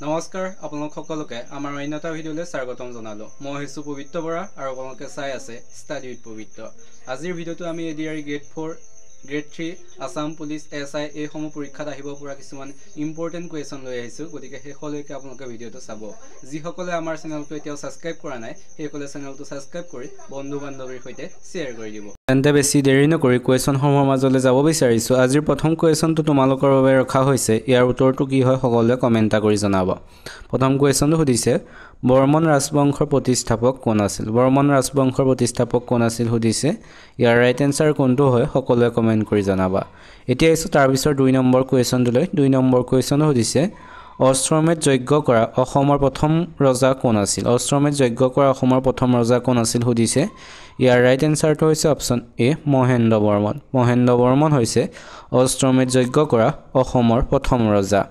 নমস্কাৰ আপোনালোক সকলোকে আমাৰ অন্য এটা ভিডিঅ'লৈ স্বাগতম জনালোঁ। মই হৈছোঁ পবিত্ৰ বৰা আৰু আপোনালোকে চাই আছে ষ্টাডি উইথ পবিত্ৰ। আজিৰ ভিডিঅ'টো আমি ADRE grade 4 grade 3 Assam police SI এইসমূহ পৰীক্ষাত আহিব পৰা কিছুমান ইম্পৰ্টেণ্ট কুৱেশ্যন লৈ আহিছোঁ। গতিকে শেষলৈকে আপোনালোকে ভিডিঅ'টো চাব। যিসকলে আমাৰ চেনেলটো এতিয়াও ছাবস্ক্ৰাইব কৰা নাই সেইসকলে চেনেলটো ছাবস্ক্ৰাইব কৰি বন্ধু বান্ধৱীৰ সৈতে শ্বেয়াৰ কৰি দিব। তেন্তে বেছি দেৰি নকৰি কুৱেশ্যনসমূহৰ মাজলৈ যাব বিচাৰিছোঁ। আজিৰ প্ৰথম কুৱেশ্যনটো তোমালোকৰ বাবে ৰখা হৈছে। ইয়াৰ উত্তৰটো কি হয় সকলোৱে কমেণ্ট কৰি জনাব। প্ৰথম কুৱেশ্যনটো সুধিছে বৰ্মন ৰাজবংশৰ প্ৰতিষ্ঠাপক কোন আছিল? বৰ্মন ৰাজবংশৰ প্ৰতিষ্ঠাপক কোন আছিল সুধিছে। ইয়াৰ ৰাইট এনসাৰ কোনটো হয় সকলোৱে কমেণ্ট কৰি জনাবা। এতিয়া আহিছোঁ তাৰপিছত 2 নম্বৰ কুৱেশ্যনটোলৈ। 2 নম্বৰ কুৱেশ্যনটো সুধিছে অশ্বমেধ যজ্ঞ কৰা অসমৰ প্ৰথম ৰজা কোন আছিল? অশ্বমেধ যজ্ঞ কৰা অসমৰ প্ৰথম ৰজা কোন আছিল সুধিছে। ইয়াৰ ৰাইট এনসাৰটো হৈছে অপশ্যন এ মহেন্দ্ৰ বৰ্মন। মহেন্দ্ৰ বৰ্মন হৈছে অশ্বমেধ যজ্ঞ কৰা অসমৰ প্ৰথম ৰজা।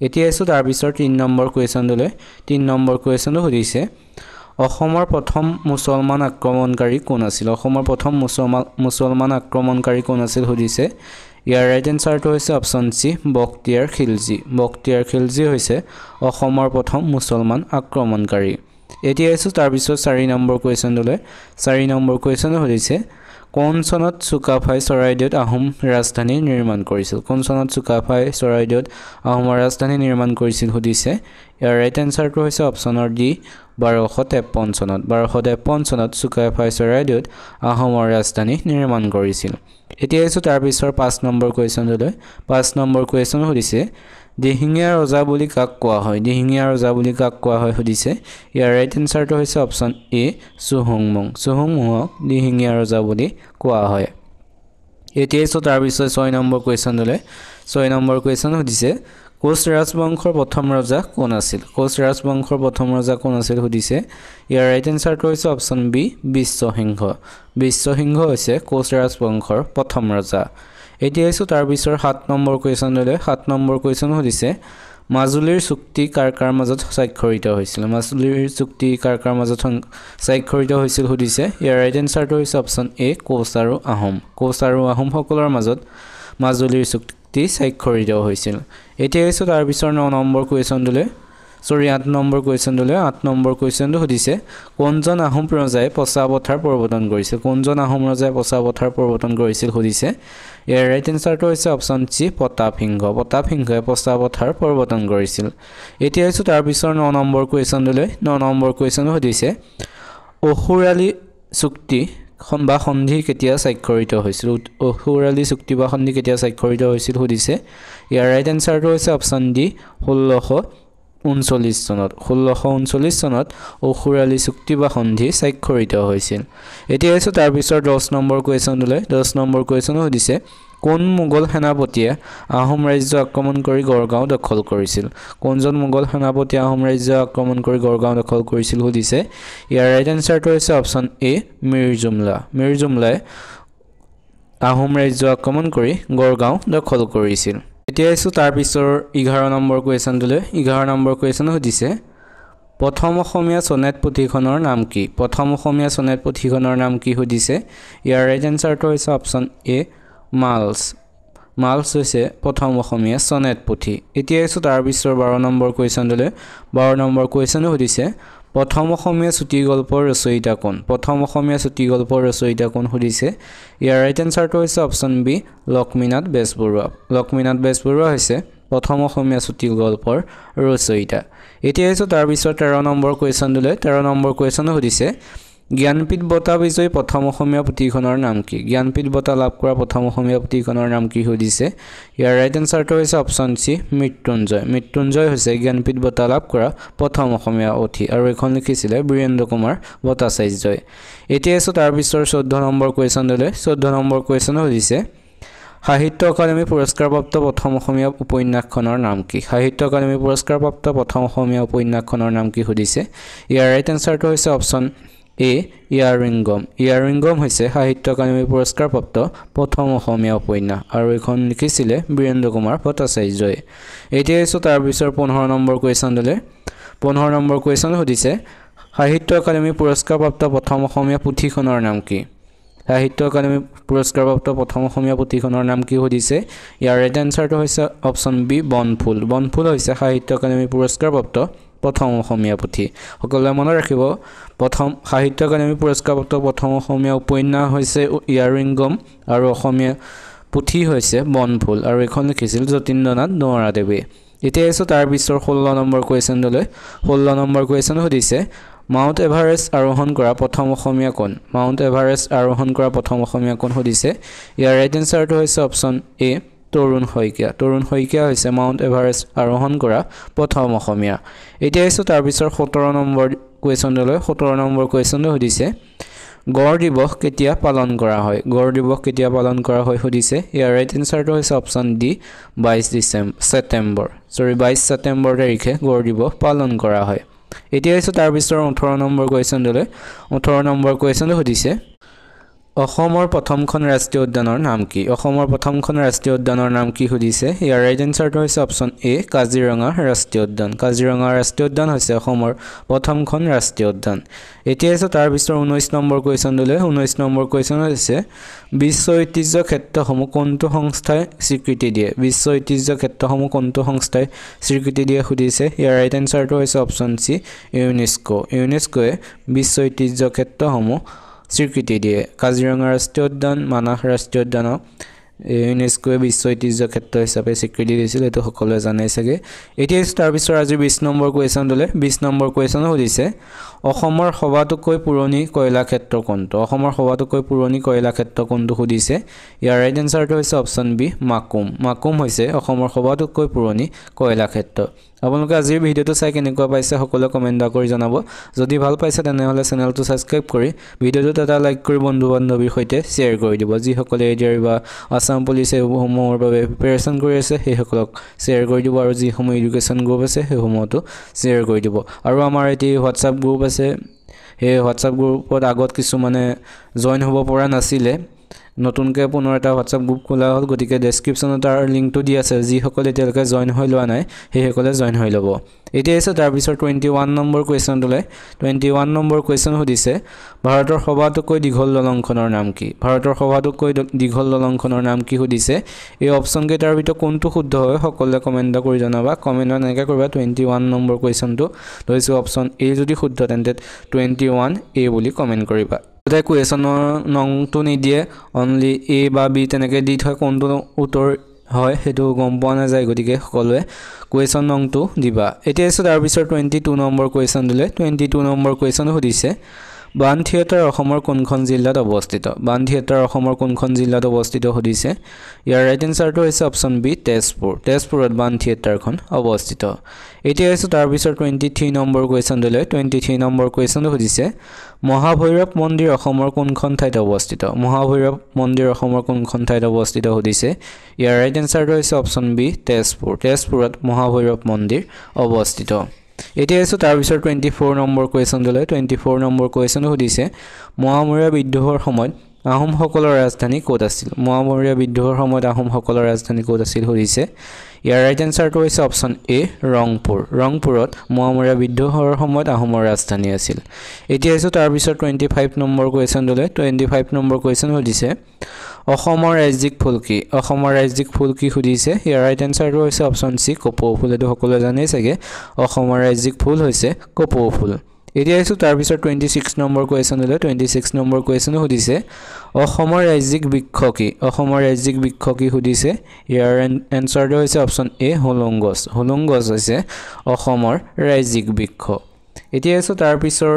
এতিয়া আহিছোঁ তাৰপিছত 3 নম্বৰ কুৱেশ্যনটোলৈ। 3 নম্বৰ কুৱেশ্যনটো সুধিছে অসমৰ প্ৰথম মুছলমান আক্ৰমণকাৰী কোন আছিল? অসমৰ প্ৰথম মুছলমান আক্ৰমণকাৰী কোন আছিল সুধিছে। ইয়াৰ ৰাইট এনসাৰটো হৈছে অপশ্যন চি বখতিয়াৰ খিলজী। বখতিয়াৰ খিলজী হৈছে অসমৰ প্ৰথম মুছলমান আক্ৰমণকাৰী। এতিয়া আহিছোঁ তাৰপিছত 4 নম্বৰ কুৱেশ্যনটোলৈ। 4 নম্বৰ কুৱেশ্যনটো সুধিছে কোন চনত চুকাফাই চৰাইদেউত আহোম ৰাজধানী নিৰ্মাণ কৰিছিল? কোন চনত চুকাফাই চৰাইদেউত আহোমৰ ৰাজধানী নিৰ্মাণ কৰিছিল সুধিছে। ইয়াৰ ৰাইট এনসাৰটো হৈছে অপশ্যনৰ ডি 1253 চনত। 1253 চনত চুকাফাই চৰাইদেউত আহোমৰ ৰাজধানী নিৰ্মাণ কৰিছিল। এতিয়া আহিছোঁ তাৰপিছত 5 নম্বৰ কুৱেশ্যনটোলৈ। 5 নম্বৰ কুৱেশ্যন সুধিছে দিহিঙীয়া ৰজা বুলি কাক কোৱা হয়? দিহিঙীয়া ৰজা বুলি কাক কোৱা হয় সুধিছে। ইয়াৰ ৰাইট এনসাৰটো হৈছে অপশ্যন এ চুহুংমুং। চুহুংমুঙক দিহিঙীয়া ৰজা বুলি কোৱা হয়। এতিয়া আহিছোঁ তাৰপিছত 6 নম্বৰ কুৱেশ্যনটোলৈ। 6 নম্বৰ কুৱেশ্যন সুধিছে কোচ ৰাজবংশৰ প্ৰথম ৰজা কোন আছিল? কোচ ৰাজবংশৰ প্ৰথম ৰজা কোন আছিল সুধিছে। ইয়াৰ ৰাইট এনসাৰটো হৈছে অপশ্যন বি বিশ্বসিংহ। বিশ্বসিংহ হৈছে কোচ ৰাজবংশৰ প্ৰথম ৰজা। এতিয়া আহিছোঁ তাৰপিছত 7 নম্বৰ কুৱেশ্যনটোলৈ। 7 নম্বৰ কুৱেশ্যন সুধিছে মাজুলীৰ চুক্তি কাৰ কাৰ মাজত স্বাক্ষৰিত হৈছিল? মাজুলীৰ চুক্তি কাৰ কাৰ মাজত স্বাক্ষৰিত হৈছিল সুধিছে। ইয়াৰ ৰাইট এনসাৰটো হৈছে অপশ্যন এ কোচ আৰু আহোম। কোচ আৰু আহোমসকলৰ মাজত মাজুলীৰ চুক্তি স্বাক্ষৰিত হৈছিল। এতিয়া আহিছোঁ তাৰপিছত 9 নম্বৰ কুৱেশ্যনটোলৈ। 8 নম্বৰ কুৱেশ্যনটোলৈ। 8 নম্বৰ কুৱেশ্যনটো সুধিছে কোনজন আহোম ৰজাই পচাপথাৰ প্ৰৱৰ্তন কৰিছিল? কোনজন আহোম ৰজাই পচাপথাৰ প্ৰৱৰ্তন কৰিছিল সুধিছে। ইয়াৰ ৰাইট এনসাৰটো হৈছে অপশ্যন চি প্ৰতাপসিংহ। প্ৰতাপসিংহই পচাপথাৰ প্ৰৱৰ্তন কৰিছিল। এতিয়া আহিছোঁ তাৰপিছত 9 নম্বৰ কুৱেশ্যনটোলৈ। 9 নম্বৰ কুৱেশ্যনটো সুধিছে অসুৰালি চুক্তি বা সন্ধি কেতিয়া স্বাক্ষৰিত হৈছিল? অসুৰালি চুক্তি বা সন্ধি কেতিয়া স্বাক্ষৰিত হৈছিল সুধিছে। ইয়াৰ ৰাইট এনসাৰটো হৈছে অপশ্যন ডি 1639 চনত। 1639 চনত অসুৰালি চুক্তি বা সন্ধি স্বাক্ষৰিত হৈছিল। এতিয়া আহিছোঁ তাৰপিছত 10 নম্বৰ কুৱেশ্যনটোলৈ। 10 নম্বৰ কুৱেশ্যনো সুধিছে কোন মোগল সেনাপতিয়ে আহোম ৰাজ্য আক্ৰমণ কৰি গড়গাঁও দখল কৰিছিল? কোনজন মোগল সেনাপতিয়ে আহোম ৰাজ্য আক্ৰমণ কৰি গড়গাঁও দখল কৰিছিল সুধিছে। ইয়াৰ ৰাইট এনসাৰটো হৈছে অপশ্যন এ মিৰ জুমলা। মিৰ জুমলাই আহোম ৰাজ্য আক্ৰমণ কৰি গড়গাঁও দখল কৰিছিল। এতিয়া আহিছোঁ তাৰপিছৰ 11 নম্বৰ কুৱেশ্যনটোলৈ। 11 নম্বৰ কুৱেশ্যনো সুধিছে প্ৰথম অসমীয়া চনেট পুথিখনৰ নাম কি? প্ৰথম অসমীয়া চনেট পুথিখনৰ নাম কি সুধিছে। ইয়াৰ ৰাইট এনসাৰটো হৈছে অপশ্যন এ মালছ। মালছ হৈছে প্ৰথম অসমীয়া চনেট পুথি। এতিয়া আহিছোঁ তাৰপিছৰ 12 নম্বৰ কুৱেশ্যনটোলৈ। 12 নম্বৰ কুৱেশ্যনো সুধিছে প্ৰথম অসমীয়া চুটি গল্পৰ ৰচয়িতা কোন? প্ৰথম অসমীয়া চুটি গল্পৰ ৰচয়িতা কোন সুধিছে। ইয়াৰ ৰাইট এনসাৰটো হৈছে অপশ্যন বি লক্ষ্মীনাথ বেজবৰুৱা। লক্ষ্মীনাথ বেজবৰুৱা হৈছে প্ৰথম অসমীয়া চুটি গল্পৰ ৰচয়িতা। এতিয়া আহিছোঁ তাৰপিছত 13 নম্বৰ কুৱেশ্যনটোলৈ। 13 নম্বৰ কুৱেশ্যনো সুধিছে জ্ঞানপীঠ বঁটা বিজয়ী প্ৰথম অসমীয়া পুথিখনৰ নাম কি? জ্ঞানপীঠ বঁটা লাভ কৰা প্ৰথম অসমীয়া পুথিখনৰ নাম কি সুধিছে। ইয়াৰ ৰাইট এনসাৰটো হৈছে অপশ্যন চি মৃত্যুঞ্জয়। মৃত্যুঞ্জয় হৈছে জ্ঞানপীঠ বঁটা লাভ কৰা প্ৰথম অসমীয়া পুথি আৰু এইখন লিখিছিলে বীৰেন্দ্ৰ কুমাৰ ভট্টাচাৰ্যই। এতিয়া আহিছোঁ তাৰপিছৰ 14 নম্বৰ কুৱেশ্যনটোলৈ। 14 নম্বৰ কুৱেশ্যনো সুধিছে সাহিত্য একাডেমী পুৰস্কাৰপ্ৰাপ্ত প্ৰথম অসমীয়া উপন্যাসখনৰ নাম কি? সাহিত্য একাডেমী পুৰস্কাৰপ্ৰাপ্ত প্ৰথম অসমীয়া উপন্যাসখনৰ নাম কি সুধিছে। ইয়াৰ ৰাইট এনসাৰটো হৈছে অপশ্যন এ ইয়াৰিংগম। ইয়াৰিংগম হৈছে সাহিত্য একাডেমী পুৰস্কাৰপ্ৰাপ্ত প্ৰথম অসমীয়া উপন্যাস আৰু এইখন লিখিছিলে বীৰেন্দ্ৰ কুমাৰ ভট্টাচাৰ্যই। এতিয়া আহিছোঁ তাৰপিছৰ 15 নম্বৰ কুৱেশ্যনটোলৈ। 15 নম্বৰ কুৱেশ্যন সুধিছে সাহিত্য একাডেমী পুৰস্কাৰপ্ৰাপ্ত প্ৰথম অসমীয়া পুথিখনৰ নাম কি? সাহিত্য একাডেমি পুৰস্কাৰপ্ৰাপ্ত প্ৰথম অসমীয়া পুথিখনৰ নাম কি সুধিছে ইয়াৰ ৰাইট আনসাৰটো হৈছে অপচন বি বনফুল বনফুল হৈছে সাহিত্য একাডেমি পুৰস্কাৰপ্ৰাপ্ত প্ৰথম অসমীয়া পুথি সকলোৱে মনত ৰাখিব প্ৰথম সাহিত্য একাডেমি পুৰস্কাৰপ্ৰাপ্ত প্ৰথম অসমীয়া উপন্যাস হৈছে ইয়াৰিংগম আৰু অসমীয়া পুথি হৈছে বনফুল আৰু এখন লিখিছিল যতীন্দ্ৰনাথ নৱৰাদেৱে এতিয়া এসো তাৰ পিছৰ 16 নম্বৰ কোৱেশ্চনলৈ 16 নম্বৰ কোৱেশ্চন সুধিছে মাউণ্ট এভাৰেষ্ট আৰোহণ কৰা প্ৰথম অসমীয়া কোন মাউণ্ট এভাৰেষ্ট আৰোহণ কৰা প্ৰথম অসমীয়া কোন সুধিছে ইয়াৰ ৰাইট আনসাৰটো হৈছে অপচন এ তৰুণ শইকীয়া হৈছে মাউণ্ট এভাৰেষ্ট আৰোহণ কৰা প্ৰথম অসমীয়া এতিয়া এসো তাৰ পিছৰ 17 নম্বৰ কোৱেশ্চনলৈ 17 নম্বৰ কোৱেশ্চনটো সুধিছে গড় দিৱস কেতিয়া পালন কৰা হয় গড় দিৱস কেতিয়া পালন কৰা হয় সুধিছে ইয়াৰ ৰাইট আনসাৰটো হৈছে অপচন ডি 22 ছেপ্টেম্বৰ তাৰিখে গড় দিৱস পালন কৰা হয় এতিয়া এসো তাৰ পিছৰ 18 নম্বৰ কোৱেশ্চনলৈ 18 নম্বৰ কোৱেশ্চনটো সুধিছে অসমৰ প্ৰথমখন ৰাষ্ট্ৰীয় উদ্যানৰ নাম কি অসমৰ প্ৰথমখন ৰাষ্ট্ৰীয় উদ্যানৰ নাম কি সুধিছে ইয়াৰ ৰাইট আনসাৰটো হৈছে অপচন এ কাজিৰঙা ৰাষ্ট্ৰীয় উদ্যান হৈছে অসমৰ প্ৰথমখন ৰাষ্ট্ৰীয় উদ্যান এতিয়া এসো তাৰ পিছৰ 19 নম্বৰ কোৱেশ্চনলৈ 19 নম্বৰ কোৱেশ্চন হৈছে বিশ্ব ঐতিহ্য ক্ষেত্ৰসমূহ কোনটো সংস্থাই স্বীকৃতি দিয়ে বিশ্ব ঐতিহ্য ক্ষেত্ৰসমূহ কোনটো সংস্থাই স্বীকৃতি দিয়ে সুধিছে ইয়াৰ ৰাইট আনসাৰটো হৈছে অপচন সি ইউনেস্কোয়ে বিশ্ব ঐতিহ্য ক্ষেত্ৰসমূহ স্বীকৃতি দিয়ে কাজিৰঙা ৰাষ্ট্ৰীয় উদ্যান মানাহ ৰাষ্ট্ৰীয় উদ্যানক ইউনেস্কোয়ে বিশ্ব ঐতিহ্য ক্ষেত্ৰ হিচাপে স্বীকৃতি দিছিল এটো সকলোৱে জানে চাগে এতিয়া তাৰ পিছৰ আজি 20 নম্বৰ কোৱেশ্চনলৈ 20 নম্বৰ কোৱেশ্চন সুধিছে অসমৰ সবাতোকৈ পুৰণি কয়লা ক্ষেত্ৰ কোনটো অসমৰ সবাতোকৈ পুৰণি কয়লা ক্ষেত্ৰ কোনটো সুধিছে ইয়াৰ ৰাইট আনসাৰটো হৈছে অপচন বি মাকুম হৈছে অসমৰ সবাতোকৈ পুৰণি কয়লা ক্ষেত্ৰ আপোনালোকে আজিৰ ভিডিওটো চাই কেনেকুৱা পাইছে সকলোৱে কমেন্ট কৰি জনাব যদি ভাল পাইছে তেনেহলে চেনেলটো সাবস্ক্ৰাইব কৰি ভিডিওটো এটা লাইক কৰি বন্ধু-বান্ধৱীৰ সৈতে শেয়াৰ কৰি দিব যি সকলে এডিআৰ বা আসাম পুলিচে সমূহৰ বাবে প্ৰিপাৰেচন কৰি আছে সেই সকলক শেয়াৰ কৰি দিব আৰু যি সমূহ এডুকেশ্যন গ্ৰুপ আছে সেই সমূহটো শেয়াৰ কৰি দিব আৰু আমাৰ এটি হোৱাটছআপ গ্ৰুপ আছে এই হোৱাটছআপ গ্ৰুপত আগত কিছু মানে জয়েন হ'ব পৰা নাছিলে নতুনকৈ পুনৰ এটা হোৱাটছআপ গ্ৰুপ খোলা হ'ল গতিকে ডেসক্ৰিপচনত তাৰ লিংকটো দি আছে যি সকলে এতিয়ালৈকে জয়েন হৈ লোৱা নাই সেই সকলে জয়েন হৈ ল'ব এতিয়া এসো তাৰ পিছৰ 21 নম্বৰ কোৱেশ্চনলৈ 21 নম্বৰ কোৱেশ্চন সুধিছে ভাৰতৰ সবাতোকৈ দীঘল দলংখনৰ নাম কি ভাৰতৰ সবাতোকৈ দীঘল দলংখনৰ নাম কি সুধিছে এই অপচন কেইটাৰ ভিতৰত কোনটো শুদ্ধ হয় সকলোৱে কমেন্ট কৰি জনাবা কমেন্টত এনেকৈ কৰিবা 21 নম্বৰ কোৱেশ্চনটো লৈছো অপচন এ যদি শুদ্ধ তেন্তে 21 এ বুলি কমেন্ট কৰিবা এটা কোৱেশ্চনৰ নংটো নিদিয়ে অনলি এ বা বি তেনেকৈ দি থয় কোনটো উত্তৰ হয় হেতু গম পোৱা নাযায় গতিকে সকলোৱে কোৱেশ্চন নংটো দিবা এতিয়া এসো তাৰ পিছৰ 22 নম্বৰ কোৱেশ্চন দিলে 22 নম্বৰ কোৱেশ্চন সুধিছে বান থিয়েটাৰ অসমৰ কোনখন জিলাত অৱস্থিত বান থিয়েটাৰ অসমৰ কোনখন জিলাত অৱস্থিত সুধিছে ইয়াৰ ৰাইট আনসাৰটো হৈছে অপচন বি তেজপুৰত বান থিয়েটাৰখন অৱস্থিত এতিয়া এসো তাৰ পিছৰ 23 নম্বৰ কোৱেশ্চন দিলে 23 নম্বৰ কোৱেশ্চন সুধিছে মহাভৈৰৱ মন্দিৰ অসমৰ কোনখন ঠাইত অৱস্থিত মহাভৈৰৱ মন্দিৰ অসমৰ কোনখন ঠাইত অৱস্থিত সুধিছে ইয়াৰ ৰাইট আনসাৰটো হৈছে অপচন বি তেজপুৰত মহাভৈৰৱ মন্দিৰ অৱস্থিত এতিয়া এসো তাৰ পিছৰ 24 নম্বৰ কোৱেশ্চন দিলে 24 নম্বৰ কোৱেশ্চন সুধিছে মহামৰীয়া বিদ্ৰোহৰ সময়ত আহোমসকলৰ ৰাজধানী ক'ত আছিল মহামৰীয়া বিদ্ৰোহৰ সময়ত আহোমসকলৰ ৰাজধানী ক'ত আছিল সুধিছে ইয়াৰ ৰাইট আনসাৰটো হৈছে অপচন এ ৰংপুৰত মহামৰীয়া বিদ্ৰোহৰ সময়ত আহোমৰ ৰাজধানী আছিল এতিয়া এসো তাৰ পিছৰ 25 নম্বৰ কোৱেশ্চন দিলে 25 নম্বৰ কোৱেশ্চন সুধিছে অসমৰ ৰাজ্যিক ফুল কি সুধিছে ইয়াৰ ৰাইট আনসাৰটো হৈছে অপচন সি কপৌ ফুল এটো সকলোৱে জানে চাগে অসমৰ ৰাজ্যিক ফুল হৈছে কপৌ ফুল এতিয়া এসো তাৰ পিছৰ 26 নম্বৰ কোৱেশ্চন দিলে 26 নম্বৰ কোৱেশ্চন সুধিছে অসমৰ ৰাজ্যিক বৃক্ষ কি সুধিছে ইয়াৰ আনসাৰটো হৈছে অপচন এ হোলং গছ হৈছে অসমৰ ৰাজ্যিক বৃক্ষ এতিয়া এসো তাৰ পিছৰ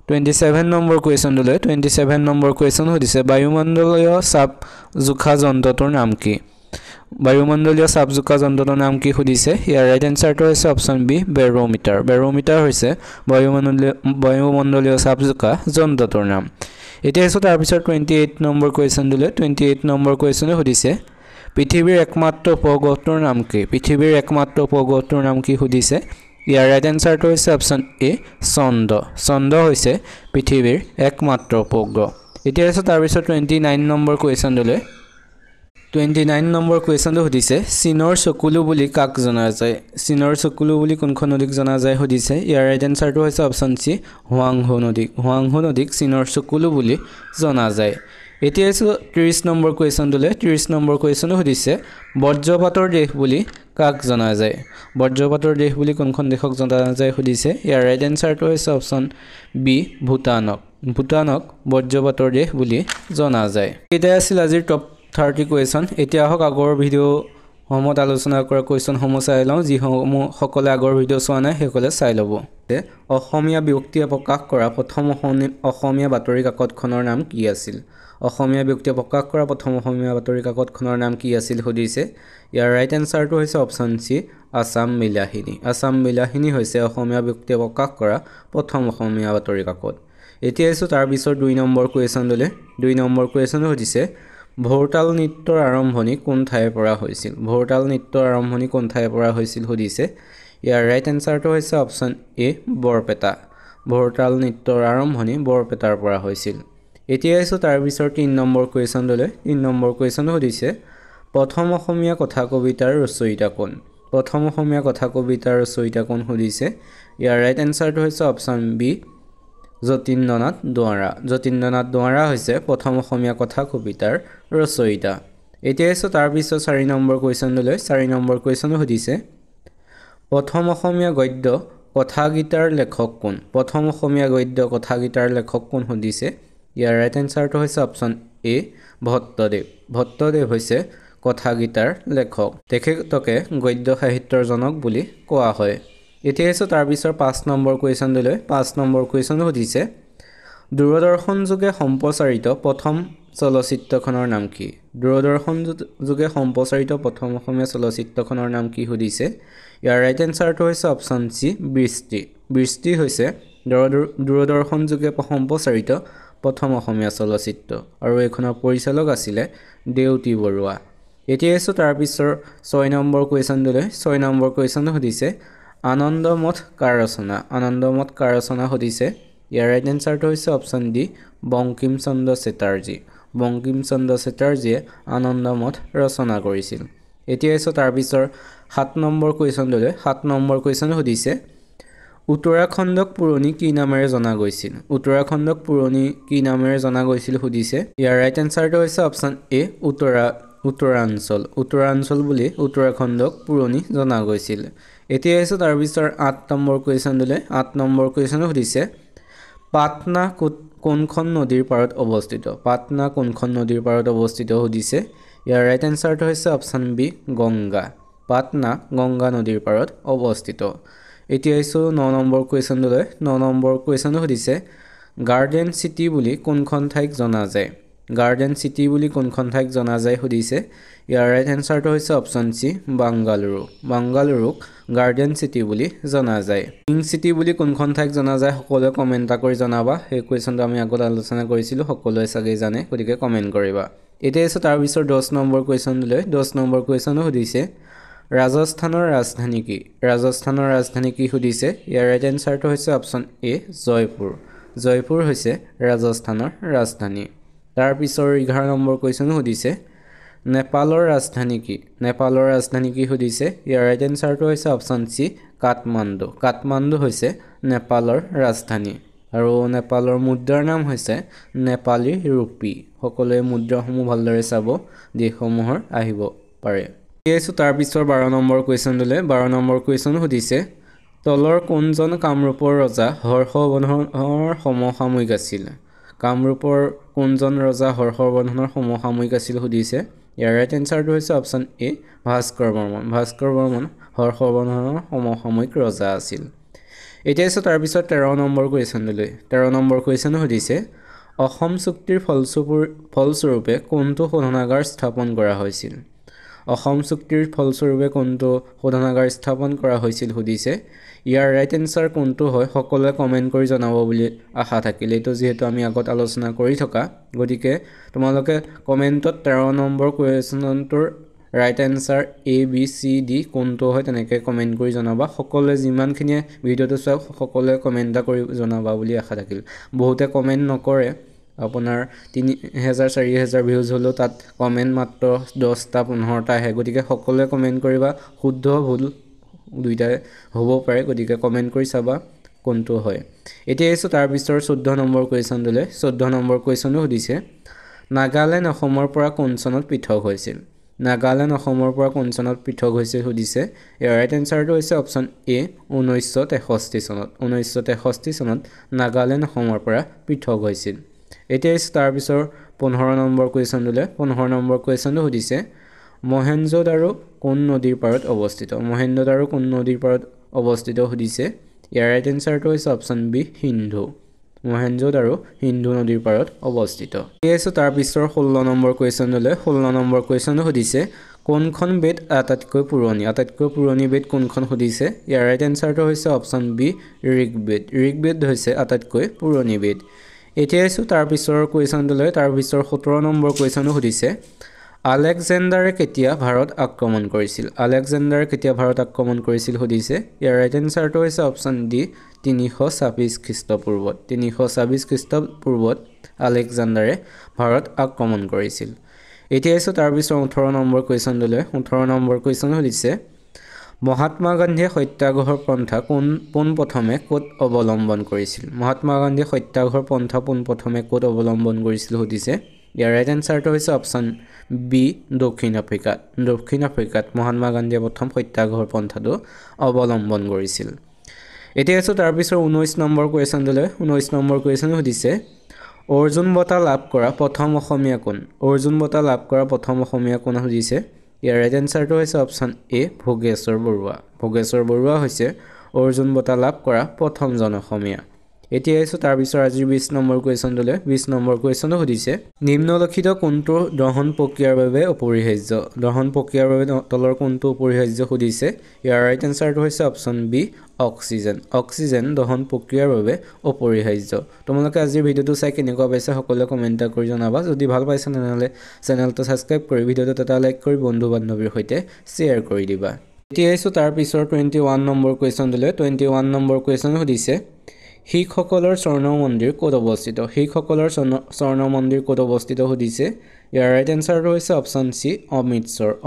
27 নম্বৰ কোৱেশ্চন দিলে 27 নম্বৰ কোৱেশ্চন সুধিছে বায়ুমণ্ডলীয় চাপ জোখা যন্ত্ৰটোৰ নাম কি বায়ুমণ্ডলীয় চাপ জোখা যন্ত্ৰটোৰ নাম কি সুধিছে ইয়াৰ ৰাইট আনসাৰটো হৈছে অপচন বি বেৰোমিটাৰ হৈছে বায়ুমণ্ডলীয় চাপ জোখা যন্ত্ৰটোৰ নাম এতিয়া এসো তাৰ পিছৰ 28 নম্বৰ কোৱেশ্চন দিলে 28 নম্বৰ কোৱেশ্চনে সুধিছে পৃথিৱীৰ একমাত্ৰ উপগ্ৰহটোৰ নাম কি সুধিছে ইয়াৰ ৰাইট আনসাৰটো হৈছে অপচন এ চন্দ্ৰ হৈছে পৃথিৱীৰ একমাত্ৰ উপগ্ৰহ এতিয়া এসো তাৰ পিছৰ 29 নম্বৰ কোৱেশ্চন দিলে 29 নম্বৰ কোৱেশ্চনটো সুধিছে চীনৰ চকুলো বুলি কাক জনা যায় চীনৰ চকুলো বুলি কোনখন নদীক জনা যায় সুধিছে ইয়াৰ ৰাইট আনসাৰটো হৈছে অপচন সি হুৱাংহো নদীক চীনৰ চকুলো বুলি জনা যায় এতিয়া আছে 30 নম্বৰ কুৱেশ্যনটোলৈ 30 নম্বৰ কুৱেশ্যনো সুধিছে বজ্ৰপাতৰ দেশ বুলি কাক জনা যায় বজ্ৰপাতৰ দেশ বুলি কোনখন দেশক জনা যায় সুধিছে ইয়াৰ ৰাইট এনসাৰটো হৈছে অপচন বি ভূটানক বজ্ৰপাতৰ দেশ বুলি জনা যায় এটা আছিল আজিৰ টপ 30 কুৱেশ্যন এতিয়া হক আগৰ ভিডিও সমত আলোচনা কৰা কুৱেশ্যন সমূহ চাই লওঁ যি সকলে আগৰ ভিডিও চোৱা নাই সকলে চাই ল'ব অসমীয়া ব্যক্তিয়ে প্ৰকাশ কৰা প্ৰথম অসমীয়া বাতৰি কাকতখনৰ নাম কি আছিল অসমীয়া ব্যক্তিয়ে প্ৰকাশ কৰা প্ৰথম অসমীয়া বাতৰি কাকতখনৰ নাম কি আছিল সুধিছে ইয়াৰ ৰাইট এনসাৰটো হৈছে অপচন সি আসাম বিলাহিনী হৈছে অসমীয়া ব্যক্তিয়ে প্ৰকাশ কৰা প্ৰথম অসমীয়া বাতৰি কাকত এতিয়া আছে তাৰ পিছত 2 নম্বৰ কুৱেশ্যনলৈ 2 নম্বৰ কুৱেশ্যন সুধিছে ভোৰতাল নৃত্যৰ আৰম্ভণি কোন ঠাইৰ পৰা হৈছিল ভোৰতাল নৃত্যৰ আৰম্ভণি কোন ঠাইৰ পৰা হৈছিল সুধিছে ইয়াৰ ৰাইট এনসাৰটো হৈছে অপচন এ বৰপেটা ভোৰতাল নৃত্যৰ আৰম্ভণি বৰপেটাৰ পৰা হৈছিল এতিয়া আছে তাৰ পিছত 3 নম্বৰ কুৱেশ্যনলৈ 3 নম্বৰ কুৱেশ্যন সুধিছে প্ৰথম অসমীয়া কথা কবিতাৰ ৰচয়িতা কোন প্ৰথম অসমীয়া কথা কবিতাৰ ৰচয়িতা কোন সুধিছে ইয়াৰ ৰাইট এনসাৰটো হৈছে অপচন বি যতীন্দ্ৰনাথ দুৱৰা হৈছে প্ৰথম অসমীয়া কথা কবিতাৰ ৰচয়িতা এতিয়া আছে তাৰ পিছত 4 নম্বৰ কুৱেশ্যনলৈ 4 নম্বৰ কুৱেশ্যন সুধিছে প্ৰথম অসমীয়া গদ্য কথাগীতাৰ লেখক কোন প্ৰথম অসমীয়া গদ্য কথাগীতাৰ লেখক কোন সুধিছে ইয়াৰ ৰাইট এনসাৰটো হৈছে অপচন এ ভট্টদেৱ হৈছে কথাগীতাৰ লেখক তেখেতকে গদ্য সাহিত্যৰ জনক বুলি কোৱা হয় এতিয়া আছে তাৰ পিছত 5 নম্বৰ কুৱেশ্যনলৈ 5 নম্বৰ কুৱেশ্যন সুধিছে দূৰদৰ্শন যোগে সম্প্ৰচাৰিত প্ৰথম চলচ্চিত্ৰখনৰ নাম কি দূৰদৰ্শন যোগে সম্প্ৰচাৰিত প্ৰথম অসমীয়া চলচ্চিত্ৰখনৰ নাম কি সুধিছে ইয়াৰ ৰাইট এনসাৰটো হৈছে অপচন সি বৃষ্টি হৈছে দূৰদৰ্শন যোগে সম্প্ৰচাৰিত প্ৰথম অসমীয়া চলচ্চিত্ৰ আৰু এইখনৰ পৰিচালক আছিল দেউতি বৰুৱা এতিয়া আছে তাৰ পিছত 6 নম্বৰ কুৱেশ্যনলৈ 6 নম্বৰ কুৱেশ্যন সুধিছে আনন্দমঠ কাৰ ৰচনা সুধিছে ইয়াৰ ৰাইট এনসাৰটো হৈছে অপচন ডি বংকিম চন্দ্ৰ চেটাৰ্জীয়ে আনন্দমঠ ৰচনা কৰিছিল এতিয়া আছে তাৰ পিছত 7 নম্বৰ কুৱেশ্যনলৈ 7 নম্বৰ কুৱেশ্যন সুধিছে উত্তৰাখণ্ডক পুৰণি কি নামেৰে জনা গৈছিল সুধিছে ইয়াৰ ৰাইট এনসাৰটো হৈছে অপচন এ উত্তৰাঞ্চল বুলি উত্তৰাখণ্ডক পুৰণি জনা গৈছিল এতিয়া আছে তাৰ পিছত 8 নম্বৰ কুৱেশ্যনলৈ 8 নম্বৰ কুৱেশ্যন সুধিছে পাটনা কোনখন নদীৰ পাৰত অৱস্থিত সুধিছে ইয়াৰ ৰাইট এনসাৰটো হৈছে অপচন বি পাটনা গংগা নদীৰ পাৰত অৱস্থিত এতিয়া আছে 9 নম্বৰ কুৱেশ্যনলৈ 9 নম্বৰ কুৱেশ্যন সুধিছে গাৰ্ডেন চিটি বুলি কোনখন ঠাইক জনা যায় সুধিছে ইয়াৰ ৰাইট এনসাৰটো হৈছে অপচন সি বাংগালুৰুক গাৰ্ডেন চিটি বুলি জনা যায় পিংক চিটি বুলি কোনখন ঠাইক জনা যায় সকলোৱে কমেন্ট কৰি জনাবা এই কুৱেশ্যনটো আমি আগত আলোচনা কৰিছিলোঁ সকলোৱে চাগে জানে গতিকে কমেন্ট কৰিবা এতিয়া আছে তাৰ পিছত 10 নম্বৰ কুৱেশ্যনলৈ 10 নম্বৰ কুৱেশ্যন সুধিছে ৰাজস্থানৰ ৰাজধানী কি সুধিছে ইয়াৰ ৰাইট এনসাৰটো হৈছে অপচন এ জয়পুৰ হৈছে ৰাজস্থানৰ ৰাজধানী তাৰ পিছত 11 নম্বৰ কুৱেশ্যন সুধিছে নেপালৰ ৰাজধানী কি সুধিছে ইয়াৰ ৰাইট এনসাৰটো হৈছে অপচন সি কাঠমাণ্ডু হৈছে নেপালৰ ৰাজধানী আৰু নেপালৰ মুদ্ৰাৰ নাম হৈছে নেপালী ৰূপী সকলোৱে মুদ্ৰাসমূহ ভালদৰে চাব দেশসমূহৰ আহিব পাৰে এতিয়া তাৰ পিছত 12 নম্বৰ কুৱেশ্যনলৈ 12 নম্বৰ কুৱেশ্যন সুধিছে তলৰ কোনজন কামৰূপৰ ৰজা হৰ্ষবৰ্ধনৰ সমসাময়িক আছিল সুধিছে ইয়াৰ ৰাইট এনসাৰটো হৈছে অপচন এ ভাস্কৰ বৰ্মন হৰ্ষবৰ্ধনৰ সমসাময়িক ৰজা আছিল এতিয়া তাৰ পিছত 13 নম্বৰ কুৱেশ্যনলৈ 13 নম্বৰ কুৱেশ্যন সুধিছে অসম চুক্তিৰ ফলস্বৰূপে কোনটো শোধনাগাৰ স্থাপন কৰা হৈছিল সুধিছে ইয়াৰ ৰাইট এনসাৰ কোনটো হয় সকলোৱে কমেন্ট কৰি জনাব বুলি আশা থাকিল এইটো যেহেতু আমি আগত আলোচনা কৰি থকা গতিকে তোমালোকে কমেন্টত 13 number কুৱেশ্যনটোৰ right answer A B C D কোনটো হয় তেনেকৈ কমেন্ট কৰি জনাবা সকলোৱে যিমানখিনি ভিডিওটো চাওক সকলোৱে কমেন্ট কৰি জনাবা বুলি আশা থাকিল বহুতে কমেন্ট নকৰে আপোনাৰ 3000 4000 ভিউজ হলো তাত কমেন্ট মাত্ৰ 10টা 15টা আহে গতিকে সকলোৱে কমেন্ট কৰিবা শুদ্ধ ভুল দুইটাই হ'ব পাৰে গতিকে কমেন্ট কৰি চাবা কোনটো হয় এতিয়া তাৰ পিছত 14 নম্বৰ কুৱেশ্যনলৈ 14 নম্বৰ কুৱেশ্যনো সুধিছে নাগালেণ্ড অসমৰ পৰা কোন চনত পৃথক হৈছিল নাগালেণ্ড অসমৰ পৰা কোন চনত পৃথক হৈছিল সুধিছে ইয়াৰ ৰাইট এনসাৰটো হৈছে অপচন এ 1963 চনত 1963 চনত নাগালেণ্ড অসমৰ পৰা পৃথক হৈছিল এতিয়া তাৰ পিছৰ 15 নম্বৰ কোৱেশ্চনটোলে 15 নম্বৰ কোৱেশ্চনটো সুধিছে মহেঞ্জোদাৰো কোন নদীৰ পাৰত অৱস্থিত মহেঞ্জোদাৰো কোন নদীৰ পাৰত অৱস্থিত সুধিছে ইয়াৰ ৰাইট এনসাৰটো হৈছে অপচন বি সিন্ধু মহেঞ্জোদাৰো সিন্ধু নদীৰ পাৰত অৱস্থিত এছো তাৰ পিছৰ 16 নম্বৰ কোৱেশ্চনটোলে 16 নম্বৰ কোৱেশ্চনটো সুধিছে কোনখন বেদ আটাইতকৈ পুৰণি বেদ কোনখন সুধিছে ইয়াৰ ৰাইট এনসাৰটো হৈছে অপচন বি ঋগবেদ হৈছে আটাইতকৈ পুৰণি বেদ এতিয়া এছো তাৰ পিছৰ কোৱেশ্চনটোলে তাৰ পিছৰ 17 নম্বৰ কোৱেশ্চনটো সুধিছে আলেকজেণ্ডাৰে কেতিয়া ভাৰত আক্ৰমণ কৰিছিল সুধিছে ইয়াৰ ৰাইট এনসাৰটো হৈছে অপচন ডি 326 খ্ৰীষ্টপূৰ্বত 326 খ্ৰীষ্টপূৰ্বত আলেকজেণ্ডাৰে ভাৰত আক্ৰমণ কৰিছিল এতিয়া এছো তাৰ পিছৰ 18 নম্বৰ কোৱেশ্চনটোলে 18 নম্বৰ কোৱেশ্চন সুধিছে মহাত্মা গান্ধীয়ে সত্যাগ্ৰহৰ পন্থা পোন প্ৰথমে ক'ত অৱলম্বন কৰিছিল মহাত্মা গান্ধীয়ে সত্যাগ্ৰহৰ পন্থা পোন প্ৰথমে ক'ত অৱলম্বন কৰিছিল সুধিছে ইয়াৰ ৰাইট এনসাৰটো হৈছে অপচন বি দক্ষিণ আফ্ৰিকাত মহাত্মা গান্ধীয়ে প্ৰথম সত্যাগ্ৰহৰ পন্থাটো অৱলম্বন কৰিছিল এতিয়া আছে তাৰ পিছৰ 19 নম্বৰ কোৱেশ্চনটোলে 19 নম্বৰ কোৱেশ্চন সুধিছে অৰ্জুন বঁটা লাভ কৰা প্ৰথম অসমীয়া কোন সুধিছে ইয়াৰ ৰাইট এনসাৰটো হৈছে অপচন এ ভোগেশ্বৰ বৰুৱা হৈছে অৰ্জুন বঁটা লাভ কৰা প্ৰথমজন অসমীয়া এতিয়া আছে তাৰ পিছৰ আজি 20 নম্বৰ কোৱেশ্চনটোলে 20 নম্বৰ কোৱেশ্চনটো সুধিছে নিম্নলিখিত কোনটো দহন প্ৰক্ৰিয়াৰ বাবে তলৰ কোনটো অপৰিহাৰ্য সুধিছে ইয়াৰ ৰাইট এনসাৰটো হৈছে অপচন বি অক্সিজেন দহন প্ৰক্ৰিয়াৰ বাবে অপৰিহাৰ্য তোমালোকে আজিৰ ভিডিওটো চাই কেনেকুৱা পাইছা সকলোৱে কমেন্ট কৰি জনাবা যদি ভাল পাইছা তেনেহলে চেনেলটো সাবস্ক্ৰাইব কৰি ভিডিওটো এটা লাইক কৰি বন্ধু বান্ধৱীৰ সৈতে শ্বেয়াৰ কৰি দিবা এতিয়া আছে তাৰ পিছৰ 21 নম্বৰ কোৱেশ্চনটোলে 21 নম্বৰ কোৱেশ্চন সুধিছে শিখসকলৰ স্বৰ্ণ মন্দিৰ ক'ত অৱস্থিত সুধিছে ইয়াৰ ৰাইট এনসাৰটো হৈছে অপচন সি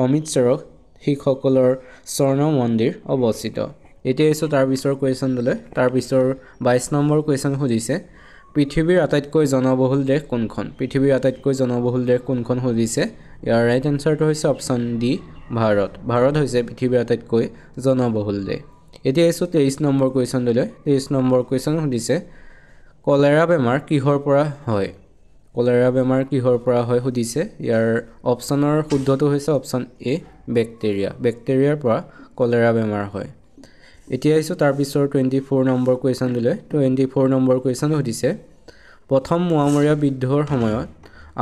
অমৃতসৰক শিখসকলৰ স্বৰ্ণ মন্দিৰ অৱস্থিত এতিয়া আছে তাৰ পিছৰ কোৱেশ্চনটোলে তাৰ পিছৰ 22 নম্বৰ কোৱেশ্চন সুধিছে পৃথিৱীৰ আটাইতকৈ জনবহুল দেশ কোনখন সুধিছে ইয়াৰ ৰাইট এনসাৰটো হৈছে অপচন ডি ভাৰত হৈছে পৃথিৱীৰ আটাইতকৈ জনবহুল দেশ এতিয়া আছে 23 নম্বৰ কোৱেশ্চনটোলে 23 নম্বৰ কোৱেশ্চন সুধিছে কলেৰা বেমাৰ কিহৰ পৰা হয় সুধিছে ইয়াৰ অপচনৰ শুদ্ধটো হৈছে অপচন এ বেক্টেৰিয়াৰ পৰা কলেৰা বেমাৰ হয় এতিয়া আছে তাৰ পিছৰ 24 নম্বৰ কোৱেশ্চনটোলে 24 নম্বৰ কোৱেশ্চন সুধিছে প্ৰথম মোৱামৰীয়া বিদ্ৰোহৰ সময়ত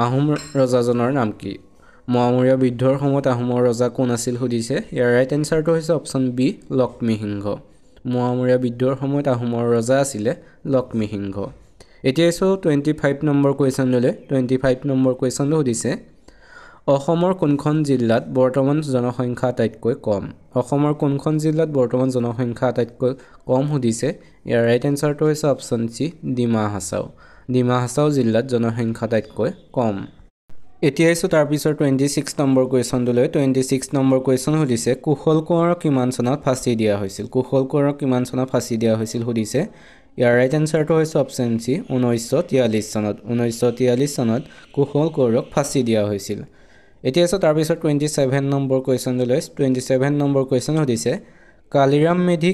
আহোম ৰজাজনৰ নাম কি মোৱামৰীয়া বিদ্ৰোহৰ সময়ত আহোমৰ ৰজা কোন আছিল সুধিছে ইয়াৰ ৰাইট এনসাৰটো হৈছে অপচন বি লক্ষ্মীসিংহ মোৱামৰীয়া বিদ্ৰোহৰ সময়ত আহোমৰ ৰজা আছিল লক্ষ্মীসিংহ এতিয়া আছে 25 নম্বৰ কোৱেশ্চনটোলে 25 নম্বৰ কোৱেশ্চনটো সুধিছে অসমৰ কোনখন জিলাত বৰ্তমান জনসংখ্যা আটাইতকৈ কম সুধিছে ইয়াৰ ৰাইট এনসাৰটো হৈছে অপচন সি ডিমা হাছাও জিলাত জনসংখ্যা আটাইতকৈ কম এতিয়া আছে তাৰ পিছৰ 26 নম্বৰ কোৱেশ্চনটোলৈ 26 নম্বৰ কোৱেশ্চন সুধিছে কুশল কোঁৱৰক কিমান চনত ফাঁচি দিয়া হৈছিল সুধিছে ইয়াৰ ৰাইট এনসাৰটো হৈছে অপচন সি 1943 চনত কুশল কোঁৱৰক ফাঁচি দিয়া হৈছিল এতিয়া আছে তাৰ পিছৰ 27 নম্বৰ কোৱেশ্চনটোলৈ 27 নম্বৰ কোৱেশ্চন সুধিছে কালিৰাম মেধি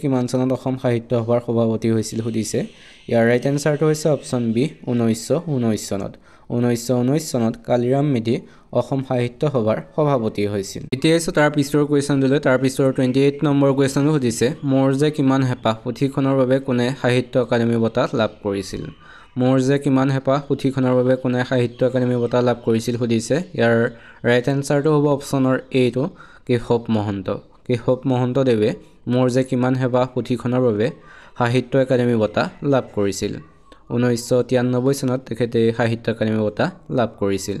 কিমান চনত অসম সাহিত্য সভাৰ সভাপতি হৈছিল সুধিছে ইয়াৰ ৰাইট এনসাৰটো হৈছে অপচন বি 1919 চনত কালিৰাম মেধি অসম সাহিত্য সভাৰ সভাপতি হৈছিল এতিয়া আছে তাৰ পিছৰ কোৱেশ্চনটোলৈ তাৰ পিছৰ 28 নম্বৰ কোৱেশ্চনটো সুধিছে মোৰ যে কিমান হেঁপাহ পুথিখনৰ বাবে কোনে সাহিত্য একাডেমী বঁটা লাভ কৰিছিল সুধিছে ইয়াৰ ৰাইট এনসাৰটো হ'ব অপচনৰ এ টো কেশৱ মহন্তদেৱে মোৰ যে কিমান হেঁপাহ পুথিখনৰ বাবে সাহিত্য একাডেমী বঁটা লাভ কৰিছিল 1993 চনত তেখেতে সাহিত্য একাডেমী বঁটা লাভ কৰিছিল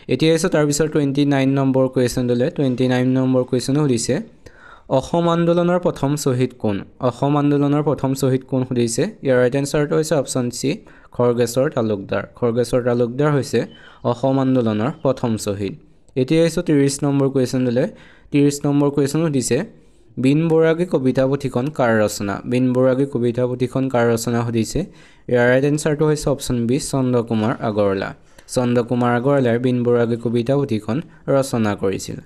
এতিয়া আছে তাৰ পিছৰ 29 নম্বৰ কোৱেশ্চনটোলৈ 29 নম্বৰ কোৱেশ্চন সুধিছে অসম আন্দোলনৰ প্ৰথম শ্বহীদ কোন সুধিছে ইয়াৰ ৰাইট এনসাৰটো হৈছে অপচন সি খৰ্গেশ্বৰ তালুকদাৰ হৈছে অসম আন্দোলনৰ প্ৰথম শ্বহীদ এতিয়া আছে 30 নম্বৰ কোৱেশ্চনটোলৈ 30 নম্বৰ কোৱেশ্চন সুধিছে বিন বৰাগী কবিতা পুথিখন কাৰ ৰচনা বিন বৰাগী কবিতা পুথিখন কাৰ ৰচনা সুধিছে ইয়াৰ ৰাইট এনসাৰটো হৈছে অপচন বি চন্দ্ৰকুমাৰ আগৰৱালা চন্দ্ৰকুমাৰ আগৰৱালাৰ বিন বৰাগী কবিতা পুথিখন ৰচনা কৰিছিল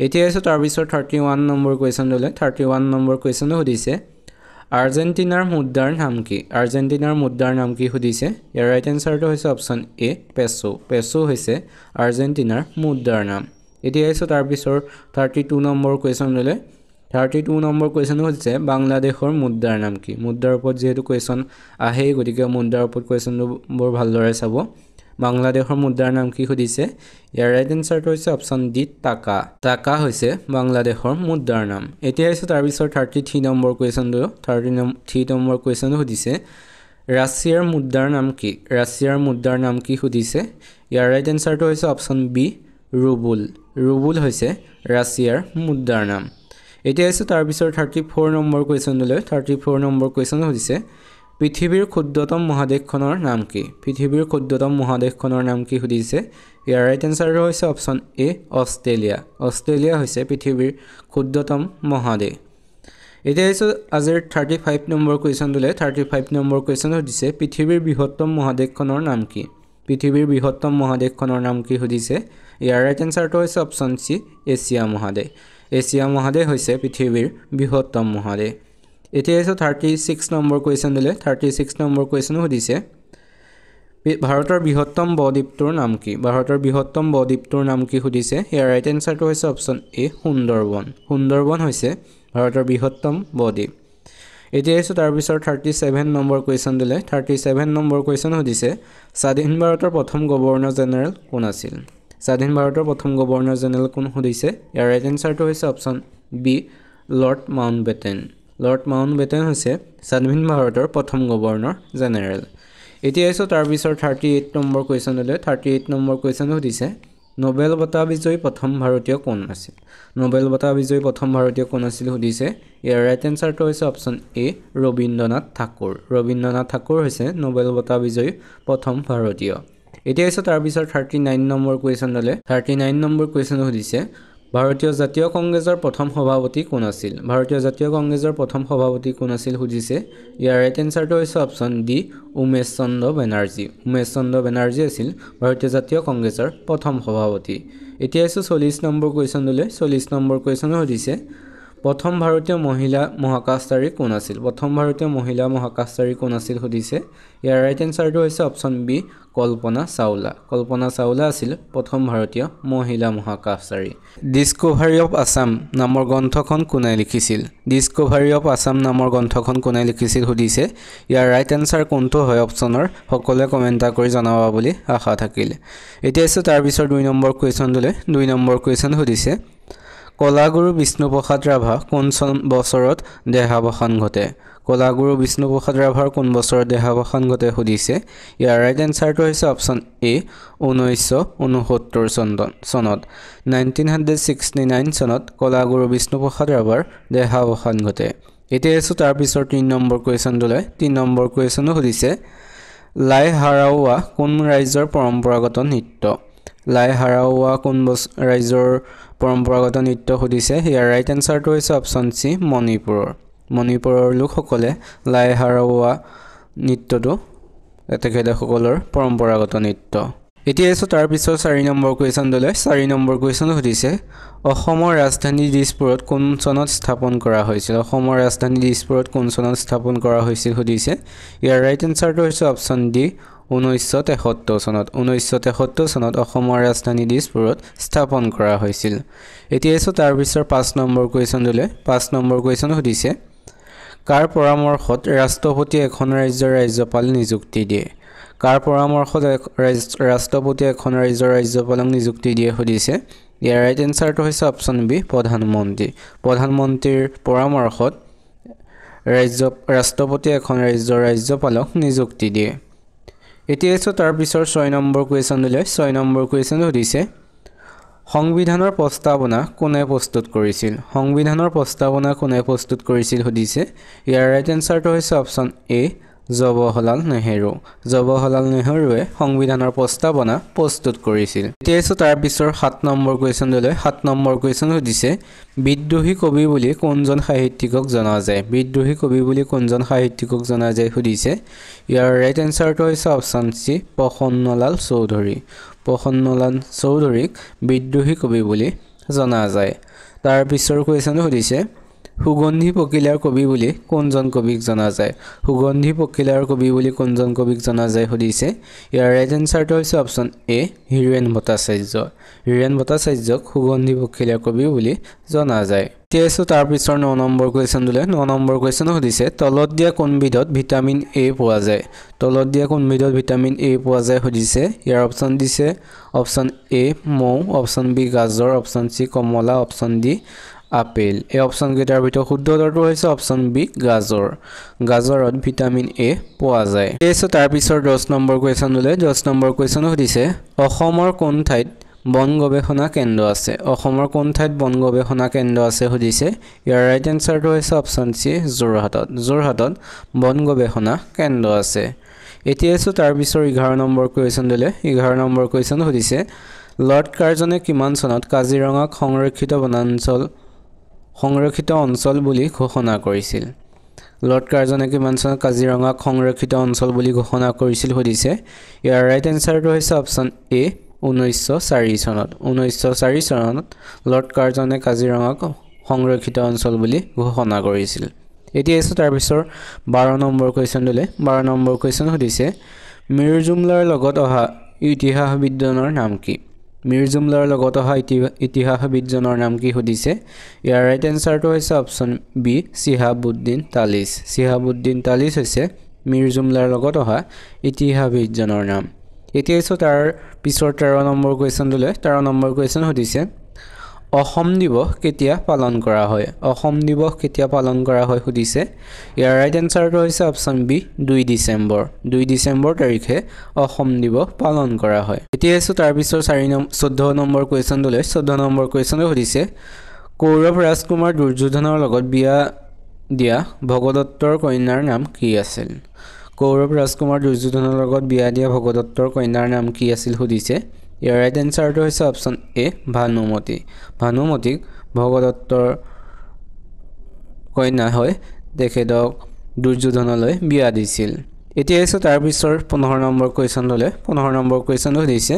এতিয়া আছে তাৰ পিছত 31 নম্বৰ কোৱেশ্চনলৈ 31 নম্বৰ কোৱেশ্চন সুধিছে আৰ্জেণ্টিনাৰ মুদ্ৰাৰ নাম কি আৰ্জেণ্টিনাৰ মুদ্ৰাৰ নাম কি সুধিছে ইয়াৰ ৰাইট এনসাৰটো হৈছে অপচন এ পেছো পেছো হৈছে আৰ্জেণ্টিনাৰ মুদ্ৰাৰ নাম এতিয়া আছে তাৰ পিছত 32 নম্বৰ কোৱেশ্চনলৈ 32 নম্বৰ কোৱেশ্চন হৈছে বাংলাদেশৰ মুদ্ৰাৰ নাম কি মুদ্ৰাৰ ওপৰত যেহেতু কোৱেশ্চন আহে গতিকে মুদ্ৰাৰ ওপৰত কোৱেশ্চনটো বৰ ভালদৰে চাব বাংলাদেশৰ মুদ্ৰাৰ নাম কি সুধিছে ইয়াৰ ৰাইট এনসাৰটো হৈছে অপচন ডি টাকা টাকা হৈছে বাংলাদেশৰ মুদ্ৰাৰ নাম এতিয়া আছে তাৰ পিছত 33 নম্বৰ কোৱেশ্চনটো 33 নম্বৰ কোৱেশ্চন সুধিছে ৰাছিয়াৰ মুদ্ৰাৰ নাম কি ৰাছিয়াৰ মুদ্ৰাৰ নাম কি সুধিছে ইয়াৰ ৰাইট এনসাৰটো হৈছে অপচন বি ৰুবুল ৰুবুল হৈছে ৰাছিয়াৰ মুদ্ৰাৰ নাম এতিয়া আছে তাৰ পিছত 34 নম্বৰ কোৱেশ্চনলৈ 34 নম্বৰ কোৱেশ্চন সুধিছে পৃথিৱীৰ ক্ষুদ্ৰতম মহাদেশখনৰ নাম কি পৃথিৱীৰ ক্ষুদ্ৰতম মহাদেশখনৰ নাম কি সুধিছে ইয়াৰ ৰাইট এনসাৰটো হৈছে অপচন এ অষ্ট্ৰেলিয়া অষ্ট্ৰেলিয়া হৈছে পৃথিৱীৰ ক্ষুদ্ৰতম মহাদেশ এতিয়া আছে আজিৰ 35 নম্বৰ কোৱেশ্চনলৈ 35 নম্বৰ কোৱেশ্চন সুধিছে পৃথিৱীৰ বৃহত্তম মহাদেশখনৰ নাম কি পৃথিৱীৰ বৃহত্তম মহাদেশখনৰ নাম কি সুধিছে ইয়াৰ ৰাইট এনসাৰটো হৈছে অপচন সি এছিয়া মহাদেশ এছিয়া মহাদেশ হৈছে পৃথিৱীৰ বৃহত্তম মহাদেশ এতিয়া আছে 36 নম্বৰ কোৱেশ্চনলৈ 36 নম্বৰ কোৱেশ্চন সুধিছে ভাৰতৰ বৃহত্তম বদ্বীপটোৰ নাম কি ভাৰতৰ বৃহত্তম বদ্বীপটোৰ নাম কি সুধিছে ইয়াৰ ৰাইট এনসাৰটো হৈছে অপচন এ সুন্দৰবন সুন্দৰবন হৈছে ভাৰতৰ বৃহত্তম বদ্বীপ এতিয়া আছে তাৰ পিছত 37 নম্বৰ কোৱেশ্চনলৈ 37 নম্বৰ কোৱেশ্চন সুধিছে স্বাধীন ভাৰতৰ প্ৰথম গভৰ্ণৰ জেনেৰেল কোন আছিল স্বাধীন ভাৰতৰ প্ৰথম গভৰ্ণৰ জেনেৰেল কোন সুধিছে ইয়াৰ ৰাইট এনসাৰটো হৈছে option B Lord Mountbatten Lord Mountbatten হৈছে স্বাধীন ভাৰতৰ প্ৰথম গভৰ্ণৰ জেনেৰেল এতিয়া আছে তাৰ পিছত 38 নম্বৰ কোৱেশ্চনলৈ 38 নম্বৰ কোৱেশ্চন সুধিছে নোবেল বঁটা বিজয়ী প্ৰথম ভাৰতীয় কোন আছিল নোবেল বঁটা বিজয়ী প্ৰথম ভাৰতীয় কোন আছিল সুধিছে ইয়াৰ ৰাইট এনসাৰটো হৈছে অপচন এ ৰবীন্দ্ৰনাথ ঠাকুৰ হৈছে নোবেল বঁটা বিজয়ী প্ৰথম ভাৰতীয় এতিয়া আছে তাৰ পিছত 39 নম্বৰ কোৱেশ্চনলৈ 39 নম্বৰ কোৱেশ্চন সুধিছে ভাৰতীয় জাতীয় কংগ্ৰেছৰ প্ৰথম সভাপতি কোন আছিল ভাৰতীয় জাতীয় কংগ্ৰেছৰ প্ৰথম সভাপতি কোন আছিল সুধিছে ইয়াৰ ৰাইট এনসাৰটো হৈছে অপচন ডি উমেশ চন্দ্ৰ বেনাৰ্জী আছিল ভাৰতীয় জাতীয় কংগ্ৰেছৰ প্ৰথম সভাপতি এতিয়া আছে 40 নম্বৰ কোৱেশ্চনলৈ 40 নম্বৰ কোৱেশ্চন সুধিছে প্ৰথম ভাৰতীয় মহিলা মহাকাশচাৰী কোন আছিল প্ৰথম ভাৰতীয় মহিলা মহাকাশচাৰী কোন আছিল সুধিছে ইয়াৰ ৰাইট এনসাৰটো হৈছে অপচন বি কল্পনা চাওলা আছিল প্ৰথম ভাৰতীয় মহিলা মহাকাশচাৰী ডিস্কভাৰী অফ আসাম নামৰ গ্ৰন্থখন কোনে লিখিছিল ডিস্কভাৰী অফ আসাম নামৰ গ্ৰন্থখন কোনে লিখিছিল সুধিছে ইয়াৰ ৰাইট এনসাৰ কোনটো হয় অপচনৰ সকলোৱে কমেন্ট কৰি জনাবা বুলি আশা থাকিল এতিয়া আছে তাৰ পিছত 2 নম্বৰ কোৱেশ্চনলৈ 2 নম্বৰ কোৱেশ্চন সুধিছে কলাগুৰু বিষ্ণুপ্ৰসাদ ৰাভা কোন বছৰত দেহাৱসান ঘটে কলাগুৰু বিষ্ণুপ্ৰসাদ ৰাভাৰ কোন বছৰত দেহাৱসান ঘটে সুধিছে ইয়াৰ ৰাইট এনসাৰটো হৈছে অপচন এ 1969 চনত 1969 চনত কলাগুৰু বিষ্ণুপ্ৰসাদ ৰাভাৰ দেহাৱসান ঘটে এতিয়া আছে তাৰ পিছত 3 নম্বৰ কোৱেশ্চনলৈ 3 নম্বৰ কোৱেশ্চন সুধিছে লাই হাৰাওৱা কোন ৰাজ্যৰ পৰম্পৰাগত নৃত্য লাই হাৰাওৱা কোন ৰাজ্যৰ পৰম্পৰাগত নৃত্য সুধিছে ইয়াৰ ৰাইট এনসাৰটো হৈছে অপচন সি মণিপুৰৰ লোকসকলে লাই হাৰাওৱা নৃত্যটো তেখেতসকলৰ পৰম্পৰাগত নৃত্য এতিয়া আছে তাৰ পিছত 4 নম্বৰ কোৱেশ্চনলৈ 4 নম্বৰ কোৱেশ্চন সুধিছে অসমৰ ৰাজধানী দিছপুৰত কোন চনত স্থাপন কৰা হৈছিল অসমৰ ৰাজধানী দিছপুৰত কোন চনত স্থাপন কৰা হৈছিল সুধিছে ইয়াৰ ৰাইট এনসাৰটো হৈছে অপচন ডি 1973 চনত অসমৰ ৰাজধানী দিছপুৰত স্থাপন কৰা হৈছিল এতিয়া আছে তাৰ পিছত 5 নম্বৰ কোৱেশ্চনলৈ 5 নম্বৰ কোৱেশ্চন সুধিছে কাৰ পৰামৰ্শত ৰাষ্ট্ৰপতি এখন ৰাজ্যৰ ৰাজ্যপাল নিযুক্তি দিয়ে কাৰ পৰামৰ্শত ৰাষ্ট্ৰপতি এখন ৰাজ্যৰ ৰাজ্যপালক নিযুক্তি দিয়ে সুধিছে ইয়াৰ ৰাইট এনসাৰটো হৈছে অপচন বি প্ৰধানমন্ত্ৰীৰ পৰামৰ্শত ৰাষ্ট্ৰপতি এখন ৰাজ্যৰ ৰাজ্যপালক নিযুক্তি দিয়ে এতিয়া আছে তাৰ পিছত 6 নম্বৰ কোৱেশ্চনলৈ 6 নম্বৰ কোৱেশ্চন সুধিছে সংবিধানৰ প্ৰস্তাৱনা কোনে প্ৰস্তুত কৰিছিল সুধিছে ইয়াৰ ৰাইট এনসাৰটো হৈছে অপচন এ জৱাহৰলাল নেহৰু জৱাহৰলাল নেহৰুৱে সংবিধানৰ প্ৰস্তাৱনা প্ৰস্তুত কৰিছিল এতিয়া তাৰ পিছৰ 7 নম্বৰ কোৱেশ্চনলৈ 7 নম্বৰ কোৱেশ্চন সুধিছে বিদ্ৰোহী কবি বুলি কোনজন সাহিত্যিকক জনা যায় বিদ্ৰোহী কবি বুলি কোনজন সাহিত্যিকক জনা যায় সুধিছে ইয়াৰ ৰাইট এনসাৰটো হৈছে অপচন সি প্ৰসন্নলাল চৌধুৰীক বিদ্ৰোহী কবি বুলি জনা যায় তাৰ পিছৰ কোৱেশ্চন সুধিছে সুগন্ধি পকিলাৰ কবি বুলি কোনজন কবিক জনা যায় সুগন্ধি পকিলাৰ কবি বুলি কোনজন কবিক জনা যায় সুধিছে ইয়াৰ ৰাইট এনসাৰটো হৈছে অপচন এ হীৰেন ভট্টাচাৰ্যক সুগন্ধি পকিলাৰ কবি বুলি জনা যায় তেছো তাৰ পিছৰ 9 নম্বৰ কোৱেশ্চনলৈ 9 নম্বৰ কোৱেশ্চন সুধিছে তলত দিয়া কোনবিধত ভিটামিন এ পোৱা যায় সুধিছে ইয়াৰ অপচন দিছে অপচন এ মৌ অপচন বি গাজৰ অপচন সি কমলা অপচন ডি আপেল এই অপচন কেইটাৰ ভিতৰত শুদ্ধ উত্তৰটো হৈছে অপচন বি গাজৰত ভিটামিন এ পোৱা যায় তেছো তাৰ পিছৰ 10 নম্বৰ কোৱেশ্চনলৈ 10 নম্বৰ কোৱেশ্চন সুধিছে অসমৰ কোন ঠাইত বন গৱেষণা কেন্দ্ৰ আছে সুধিছে ইয়াৰ ৰাইট এনসাৰটো হৈছে অপচন সি যোৰহাটত বন গৱেষণা কেন্দ্ৰ আছে এতিয়া তাৰ পিছৰ 11 নম্বৰ কোৱেশ্চনলৈ 11 নম্বৰ কোৱেশ্চন সুধিছে লৰ্ড কাৰ্জনে কিমান চনত কাজিৰঙাক সংৰক্ষিত অঞ্চল বুলি ঘোষণা কৰিছিল লৰ্ড কাৰ্জনে কিমান চনত কাজিৰঙাক সংৰক্ষিত অঞ্চল বুলি ঘোষণা কৰিছিল সুধিছে ইয়াৰ ৰাইট এনসাৰটো হৈছে অপচন এ 1904 চনত লৰ্ড কাৰ্জনে কাজিৰঙাক সংৰক্ষিত অঞ্চল বুলি ঘোষণা কৰিছিল এতিয়া তাৰ পিছৰ 12 নম্বৰ কোৱেশ্চনলৈ 12 নম্বৰ কোৱেশ্চন সুধিছে মিৰ জুমলাৰ লগত অহা ইতিহাসবিদজনৰ নাম কি সুধিছে ইয়াৰ ৰাইট এনসাৰটো হৈছে অপচন বি চিহাবুদ্দিন তালিছ হৈছে মিৰ জুমলাৰ লগত অহা ইতিহাসবিদজনৰ নাম এতিয়া তাৰ পিছৰ 13 নম্বৰ কোৱেশ্চনলৈ 13 নম্বৰ কোৱেশ্চন সুধিছে অসম দিৱস কেতিয়া পালন কৰা হয় সুধিছে ইয়াৰ ৰাইট এনসাৰটো হৈছে অপচন বি 2 ডিচেম্বৰ তাৰিখে অসম দিৱস পালন কৰা হয় এতিয়া তাৰ পিছৰ 14 নম্বৰ কোৱেশ্চনলৈ 14 নম্বৰ কোৱেশ্চন সুধিছে কৌৰৱ ৰাজকুমাৰ দুৰ্যোধনৰ লগত বিয়া দিয়া ভগদত্তৰ কন্যাৰ নাম কি আছিল সুধিছে ইয়াৰ ৰাইট এনসাৰটো হৈছে অপচন এ ভানুমতীক ভগদত্তৰ কন্যা হৈ তেখেতক দুৰ্যোধনলৈ বিয়া দিছিল এতিয়া তাৰ পিছৰ 15 নম্বৰ কোৱেশ্চনলৈ 15 নম্বৰ কোৱেশ্চন সুধিছে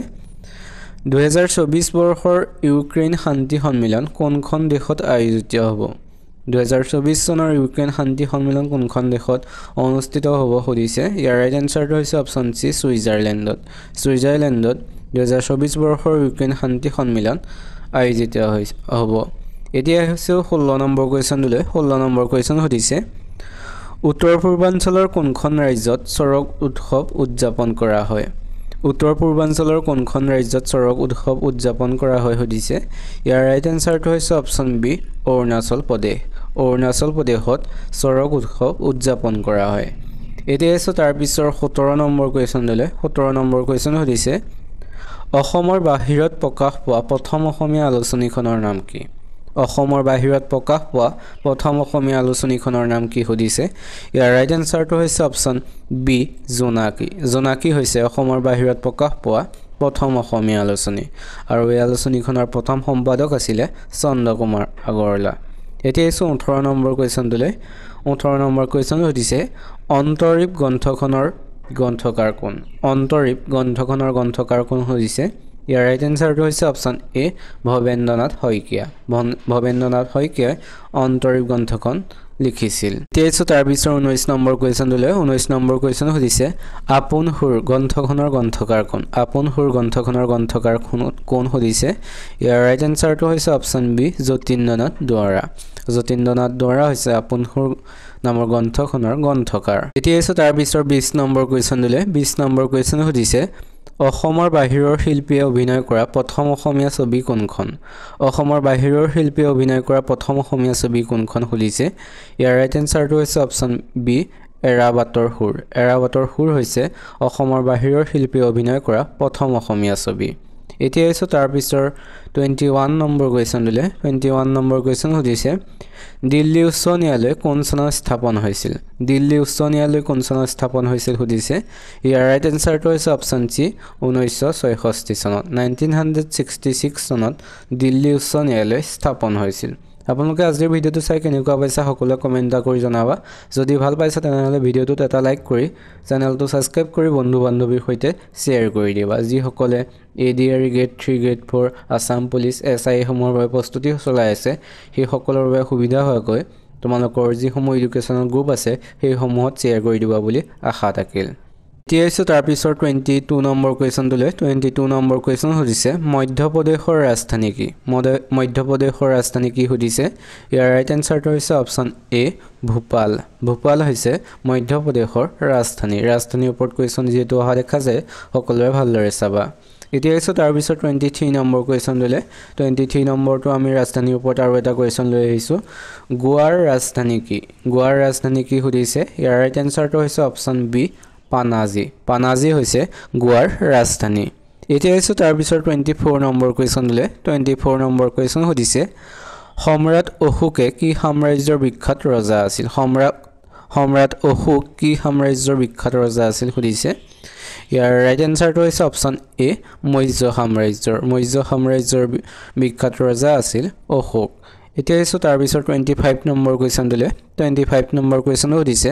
2024 বৰ্ষৰ ইউক্ৰেইন শান্তি সন্মিলন কোনখন দেশত আয়োজিত হ'ব 2024 চনৰ ইউক্ৰেইন শান্তি সন্মিলন কোনখন দেশত অনুষ্ঠিত হ'ব সুধিছে ইয়াৰ ৰাইট এনসাৰটো হৈছে অপচন সি ছুইজাৰলেণ্ডত 2024 বৰ্ষৰ ইউক্ৰেইন শান্তি সন্মিলন আয়োজিত হ'ব এতিয়া 16 নম্বৰ কোৱেশ্চনলৈ 16 নম্বৰ কোৱেশ্চন সুধিছে উত্তৰ পূৰ্বাঞ্চলৰ কোনখন ৰাজ্যত চড়ক উৎসৱ উদযাপন কৰা হয় সুধিছে ইয়াৰ ৰাইট এনসাৰটো হৈছে অপচন বি অৰুণাচল প্ৰদেশত চড়ক উৎসৱ উদযাপন কৰা হয় এতিয়া তাৰ পিছৰ 17 নম্বৰ কোৱেশ্চনলৈ 17 নম্বৰ কোৱেশ্চন সুধিছে অসমৰ বাহিৰত প্ৰকাশ পোৱা প্ৰথম অসমীয়া আলোচনীখনৰ নাম কি সুধিছে ইয়াৰ ৰাইট এনসাৰটো হৈছে অপচন বি জোনাকী হৈছে অসমৰ বাহিৰত প্ৰকাশ পোৱা প্ৰথম অসমীয়া আলোচনী আৰু এই আলোচনীখনৰ প্ৰথম সম্পাদক আছিল চন্দ্ৰকুমাৰ আগৰৱালা এতিয়া 18 নম্বৰ কোৱেশ্চনলৈ 18 নম্বৰ কোৱেশ্চন সুধিছে অন্তৰীপ গ্ৰন্থখনৰ গ্ৰন্থকাৰ কোন সুধিছে ইয়াৰ ৰাইট এনসাৰটো হৈছে অপচন এ ভৱেন্দ্ৰনাথ শইকীয়াই অন্তৰীপ গ্ৰন্থখন লিখিছিল এতিয়া তাৰ পিছৰ 19 নম্বৰ কোৱেশ্চনলৈ 19 নম্বৰ কোৱেশ্চন সুধিছে আপোন সুৰ গ্ৰন্থখনৰ গ্ৰন্থকাৰ কোন সুধিছে ইয়াৰ ৰাইট এনসাৰটো হৈছে অপচন বি যতীন্দ্ৰনাথ দুৱৰা হৈছে আপোন সুৰ নামৰ গ্ৰন্থখনৰ গ্ৰন্থকাৰ এতিয়া তাৰ পিছৰ 20 নম্বৰ কোৱেশ্চনলৈ 20 নম্বৰ কোৱেশ্চন সুধিছে অসমৰ বাহিৰৰ শিল্পীয়ে অভিনয় কৰা প্ৰথম অসমীয়া ছবি কোনখন সুধিছে ইয়াৰ ৰাইট এনসাৰটো হৈছে অপচন বি এৰাবাটৰ সুৰ হৈছে অসমৰ বাহিৰৰ শিল্পীয়ে অভিনয় কৰা প্ৰথম অসমীয়া ছবি এতিয়া আছে তাৰ পিছৰ 21 নম্বৰ কোৱেশ্চন দিলে 21 নম্বৰ কোৱেশ্চন সুধিছে দিল্লী উচ্চ ন্যায়ালয় কোন চনত স্থাপন হৈছিল দিল্লী উচ্চ ন্যায়ালয় কোন চনত স্থাপন হৈছিল সুধিছে ইয়াৰ ৰাইট এনসাৰটো হৈছে অপচন সি 1966 চনত 1966 চনত দিল্লী উচ্চ ন্যায়ালয় স্থাপন হৈছিল আপোনালোকে আজিৰ ভিডিওটো চাই কেনেকুৱা পাইছা সকলোৱে কমেন্ট কৰি জনাবা যদি ভাল পাইছা তেনেহলে ভিডিওটোত এটা লাইক কৰি চেনেলটো সাবস্ক্ৰাইব কৰি বন্ধু বান্ধৱীৰ সৈতে শেয়াৰ কৰি দিবা যি সকলে ADR grade 3 grade 4 Assam police SI সমূহৰ বাবে প্ৰস্তুতি চলাই আছে সেই সকলৰ বাবে সুবিধা হোৱাকৈ তোমালোকৰ যি সমূহ এডুকেশ্যনেল গ্ৰুপ আছে সেই সমূহত শেয়াৰ কৰি দিবা বুলি আশা থাকিল টিএসও তাৰ পিছৰ 22 নম্বৰ কোৱেশ্চনটোলে 22 নম্বৰ কোৱেশ্চন সুধিছে মধ্যপ্ৰদেশৰ ৰাজধানী কি মধ্যপ্ৰদেশৰ ৰাজধানী কি সুধিছে ইয়াৰ ৰাইট এনসাৰটো হৈছে অপচন এ ভোপাল ভোপাল হৈছে মধ্যপ্ৰদেশৰ ৰাজধানীৰ ওপৰত কোৱেশ্চন যেটো অহা দেখা যায় সকলোৱে ভালদৰে চাবা এতিয়া আছে তাৰ পিছৰ 23 নম্বৰ কোৱেশ্চন দিলে 23 নম্বৰটো আমি ৰাজধানীৰ ওপৰত আৰু এটা কোৱেশ্চন লৈ আহিছো গোৱাৰ ৰাজধানী কি সুধিছে ইয়াৰ ৰাইট এনসাৰটো হৈছে অপচন বি পানাজি হৈছে গোৱাৰ ৰাজধানী এতিয়া আছে তাৰ পিছৰ 24 নম্বৰ কোৱেশ্চন দিলে 24 নম্বৰ কোৱেশ্চন সুধিছে সম্ৰাট অশোকে কি সাম্ৰাজ্যৰ বিখ্যাত ৰজা আছিল সম্ৰাট অশোক কি সাম্ৰাজ্যৰ বিখ্যাত ৰজা আছিল সুধিছে ইয়াৰ ৰাইট এনসাৰটো হৈছে অপচন এ মৌৰ্য সাম্ৰাজ্যৰ বিখ্যাত ৰজা আছিল অশোক এতিয়া আছে তাৰ পিছৰ 25 নম্বৰ কোৱেশ্চন দিলে 25 নম্বৰ কোৱেশ্চন সুধিছে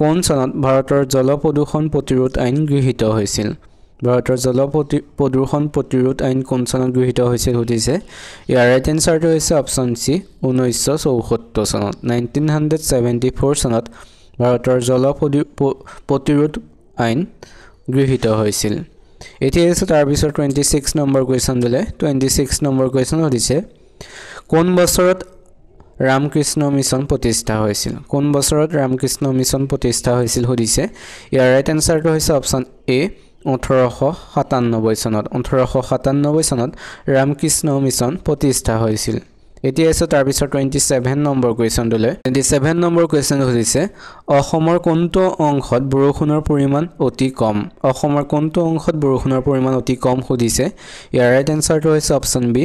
কোন চনত ভাৰতৰ জল প্ৰদূষণ প্ৰতিৰোধ আইন গৃহীত হৈছিল ভাৰতৰ জল প্ৰদূষণ প্ৰতিৰোধ আইন কোন চনত গৃহীত হৈছিল সুধিছে ইয়াৰ ৰাইট এনসাৰটো হৈছে অপচন সি 1974 চনত 1974 চনত ভাৰতৰ জল প্ৰতিৰোধ আইন গৃহীত হৈছিল এতিয়া আছে তাৰ পিছৰ 26 নম্বৰ কোৱেশ্চন দিলে 26 নম্বৰ কোৱেশ্চন সুধিছে কোন বছৰত ৰামকৃষ্ণ মিছন প্ৰতিষ্ঠা হৈছিল সুধিছে ইয়াৰ ৰাইট এনসাৰটো হৈছে অপচন এ 1897 চনত ৰামকৃষ্ণ মিছন প্ৰতিষ্ঠা হৈছিল এতিয়া আছে তাৰ পিছৰ 27 নম্বৰ কোৱেশ্চন দিলে 27 নম্বৰ কোৱেশ্চন সুধিছে অসমৰ কোনটো অংশত বৰষুণৰ পৰিমাণ অতি কম সুধিছে ইয়াৰ ৰাইট এনসাৰটো হৈছে অপচন বি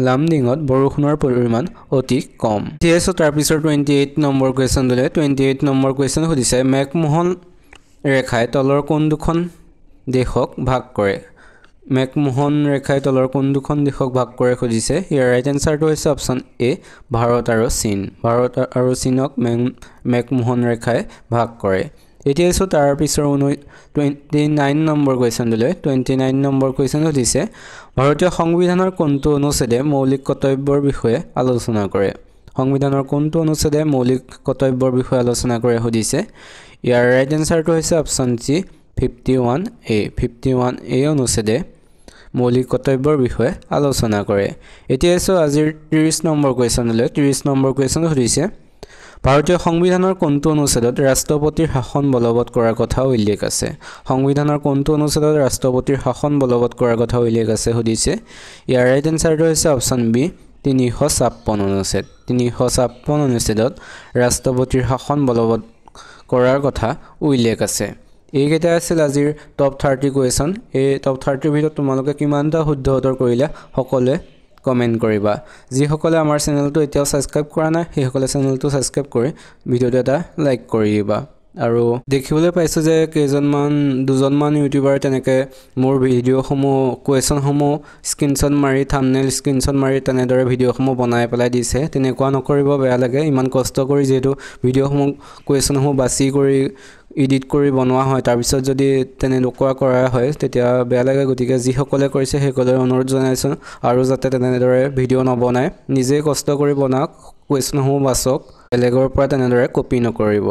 লামডিঙত বৰষুণৰ পৰিমাণ অতি কম এতিয়া আছে তাৰ পিছৰ 28 নম্বৰ কোৱেশ্চন দিলে 28 নম্বৰ কোৱেশ্চন সুধিছে মেকমোহন ৰেখাই তলৰ কোন দুখন দেশক ভাগ কৰে সুধিছে ইয়াৰ ৰাইট এনসাৰটো হৈছে অপচন এ ভাৰত আৰু চীনক মেকমোহন ৰেখাই ভাগ কৰে এতিয়া আছে তাৰ পিছৰ 29 নম্বৰ কোৱেশ্চন দিলে 29 নম্বৰ কোৱেশ্চন সুধিছে ভাৰতীয় সংবিধানৰ কোনটো অনুচ্ছেদে মৌলিক কৰ্তব্যৰ বিষয়ে আলোচনা কৰে সুধিছে ইয়াৰ ৰাইট এনসাৰটো হৈছে অপচন সি 51A অনুচ্ছেদে মৌলিক কৰ্তব্যৰ বিষয়ে আলোচনা কৰে এতিয়া আছে আজিৰ 30 নম্বৰ কোৱেশ্চন দিলে 30 নম্বৰ কোৱেশ্চন সুধিছে ভাৰতীয় সংবিধানৰ কোনটো অনুচ্ছেদত ৰাষ্ট্ৰপতিৰ শাসন বলবৎ কৰাৰ কথা উল্লেখ আছে সুধিছে ইয়াৰ ৰাইট এনসাৰটো হৈছে অপচন বি 356 অনুচ্ছেদত ৰাষ্ট্ৰপতিৰ শাসন বলবৎ কৰাৰ কথা উল্লেখ আছে এইকেইটা আছিল আজিৰ টপ 30 কোৱেশ্চন এই টপ 30 ভিতৰত তোমালোকে কিমানটা শুদ্ধ উত্তৰ কৰিলা সকলোৱে কমেন্ট কৰিবা যি সকলে আমাৰ চেনেলটো এতিয়াও সাবস্ক্ৰাইব কৰা নাই সেই সকলে চেনেলটো সাবস্ক্ৰাইব কৰি ভিডিওটো এটা লাইক কৰি দিবা আৰু দেখিবলৈ পাইছো যে দুজনমান ইউটিউবাৰ তেনেকৈ মোৰ ভিডিওসমূহ কোৱেশ্চনসমূহ স্ক্ৰীনশ্বট মাৰি থাম্বনেইল স্ক্ৰীনশ্বট মাৰি তেনেদৰে ভিডিওসমূহ বনাই পেলাই দিছে তেনেকুৱা নকৰিব বেয়া লাগে ইমান কষ্ট কৰি যেটো ভিডিওসমূহ কোৱেশ্চনসমূহ বাছি কৰি এডিট কৰি বনোৱা হয় তাৰ পিছত যদি তেনেকুৱা কৰা হয় তেতিয়া বেয়া লাগে গতিকে যি সকলে কৰিছে সেইসকলৰ অনুৰোধ জনাইছো আৰু যাতে তেনেদৰে ভিডিও নবনায় নিজে কষ্ট কৰি বনাওক কোৱেশ্চনসমূহ বাছক বেলেগৰ পৰা তেনেদৰে কপি নকৰিব